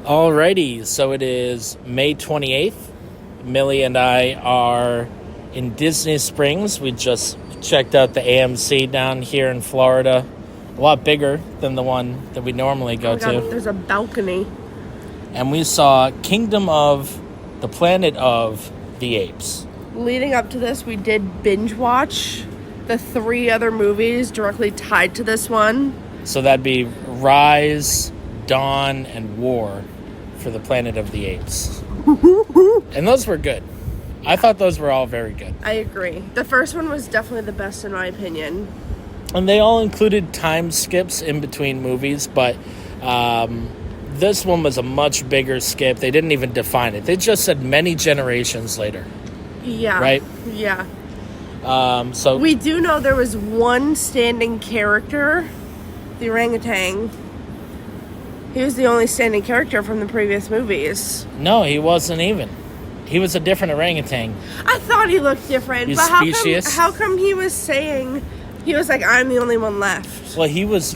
Alrighty, so it is May 28th. Millie and I are in Disney Springs. We just checked out the AMC down here in Florida. A lot bigger than the one that we normally go to. There's a balcony. And we saw Kingdom of the Planet of the Apes. Leading up to this, we did binge watch the 3 other movies directly tied to this one. So that'd be Rise, Dawn, and War for the Planet of the Apes. And those were good. I thought those were all very good. I agree. The first one was definitely the best in my opinion. And they all included time skips in between movies, but this one was a much bigger skip. They didn't even define it. They just said many generations later. Yeah. Right? Yeah. So we do know there was one standing character, the orangutan. He was the only standing character from the previous movies. No, he wasn't even. He was a different orangutan. I thought he looked different. He's but specious. How come he was saying, he was like, I'm the only one left? Well, he was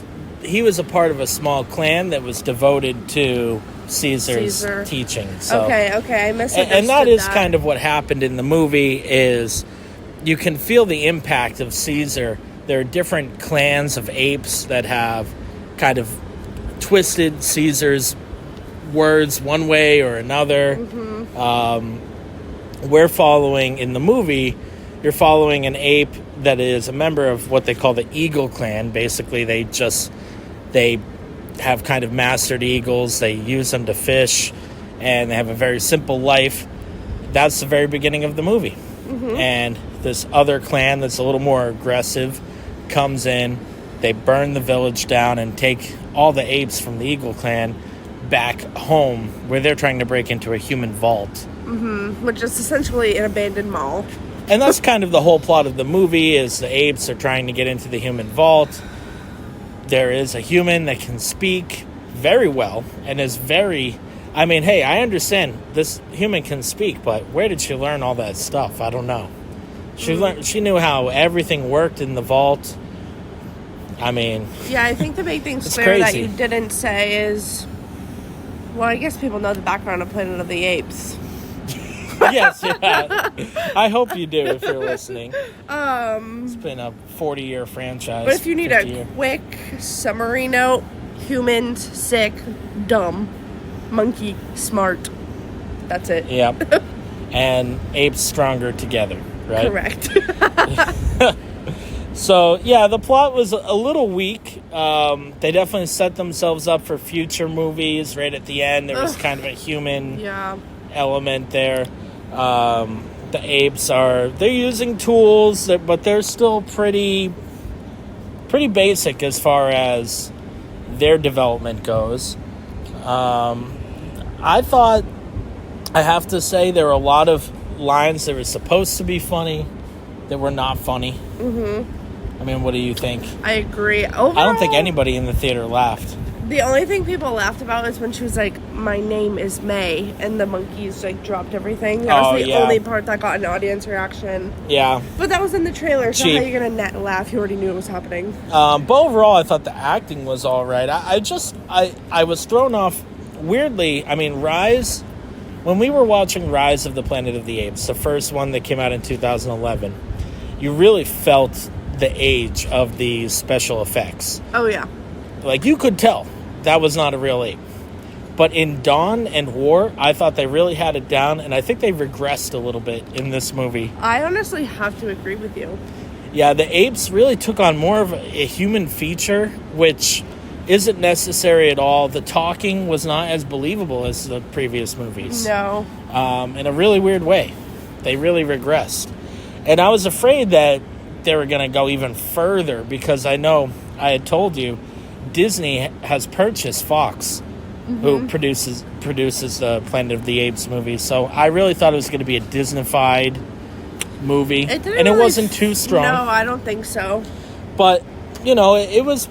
a part of a small clan that was devoted to Caesar's teaching. So, okay, I misunderstood and that is kind of what happened in the movie. Is you can feel the impact of Caesar. There are different clans of apes that have kind of twisted Caesar's words one way or another. Mm-hmm. We're following, in the movie, you're following an ape that is a member of what they call the Eagle Clan. Basically, they have kind of mastered eagles. They use them to fish, and they have a very simple life. That's the very beginning of the movie. Mm-hmm. And this other clan that's a little more aggressive comes in. They burn the village down and take all the apes from the Eagle Clan back home, where they're trying to break into a human vault. Mm-hmm. Which is essentially an abandoned mall. And that's kind of the whole plot of the movie, is the apes are trying to get into the human vault. There is a human that can speak very well and is very... I mean, hey, I understand this human can speak, but where did she learn all that stuff? I don't know. She knew how everything worked in the vault. I mean... Yeah, I think the big thing clear crazy. that you didn't say is... Well, I guess people know the background of Planet of the Apes. Yes, yeah. I hope you do if you're listening. It's been a 40-year franchise. But if you need a quick summary note, humans, sick, dumb, monkey, smart. That's it. Yep. And apes stronger together, right? Correct. So, yeah, the plot was a little weak. They definitely set themselves up for future movies. Right at the end, there was kind of a human element there. The apes they're using tools, but they're still pretty basic as far as their development goes. I thought, I have to say, there were a lot of lines that were supposed to be funny that were not funny. Mm-hmm. I mean, what do you think? I agree. Overall, I don't think anybody in the theater laughed. The only thing people laughed about is when she was like, my name is May, and the monkeys like dropped everything. That was the only part that got an audience reaction. Yeah. But that was in the trailer, so Cheap. how are you going to laugh? You already knew it was happening. But overall, I thought the acting was all right. I was thrown off weirdly. I mean, Rise, when we were watching Rise of the Planet of the Apes, the first one that came out in 2011, you really felt the age of the special effects. Oh, yeah. Like, you could tell that was not a real ape. But in Dawn and War, I thought they really had it down, and I think they regressed a little bit in this movie. I honestly have to agree with you. Yeah, the apes really took on more of a human feature, which isn't necessary at all. The talking was not as believable as the previous movies. No. In a really weird way. They really regressed. And I was afraid that they were going to go even further, because I know I had told you Disney has purchased Fox, who produces the Planet of the Apes movies. So I really thought it was going to be a Disney-fied movie, and it wasn't too strong. No, I don't think so. But you know, it was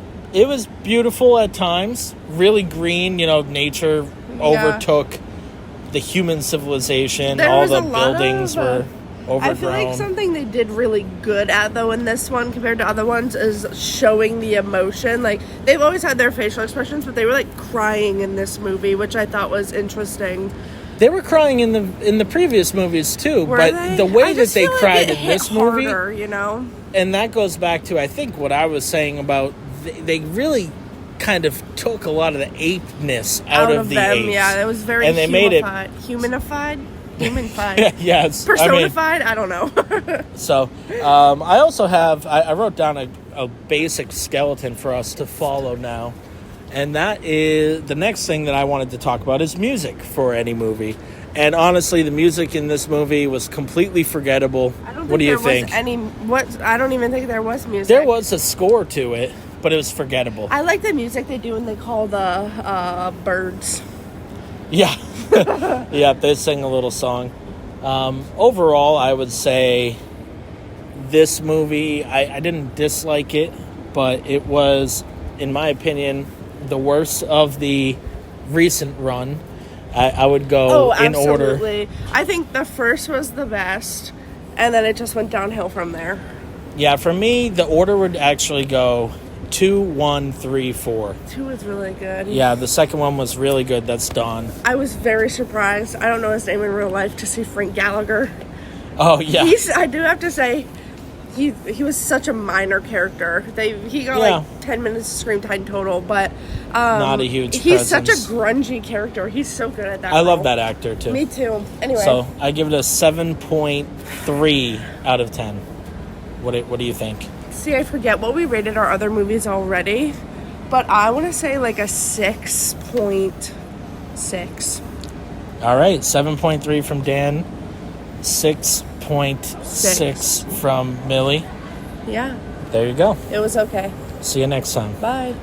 beautiful at times. Really green. Nature overtook the human civilization. All the buildings were. overgrown. I feel like something they did really good at, though, in this one compared to other ones is showing the emotion. Like, they've always had their facial expressions, but they were, like, crying in this movie, which I thought was interesting. They were crying in the previous movies, too. But the way that they cried in this movie, you know? And that goes back to, I think, what I was saying about they really kind of took a lot of the ape-ness out of the them. apes. Yeah, it was very and they made it humanified. Yes. Personified? I don't know. So, I also have... I wrote down a basic skeleton for us to follow now. And that is... The next thing that I wanted to talk about is music for any movie. And honestly, the music in this movie was completely forgettable. What do you think? I don't even think there was music. There was a score to it, but it was forgettable. I like the music they do when they call the birds. Yeah. Yeah, they sing a little song. Overall, I would say this movie, I didn't dislike it, but it was, in my opinion, the worst of the recent run. I would go in order. Absolutely. I think the first was the best, and then it just went downhill from there. Yeah, for me, the order would actually go 2, 1, 3, 4. 2 was really good. Yeah, the second one was really good. That's Dawn. I was very surprised. I don't know his name in real life, to see Frank Gallagher. Oh, yeah. I do have to say, he was such a minor character. He got like 10 minutes of screen time total, but not a huge he's presence. Such a grungy character. He's so good at that I role. love that actor, too. Me too. Anyway. So, I give it a 7.3 out of 10. What do you think? See, I forget what we rated our other movies already, but I want to say like a 6.6. All right, 7.3 from Dan, 6.6 from Millie. Yeah. There you go. It was okay. See you next time. Bye.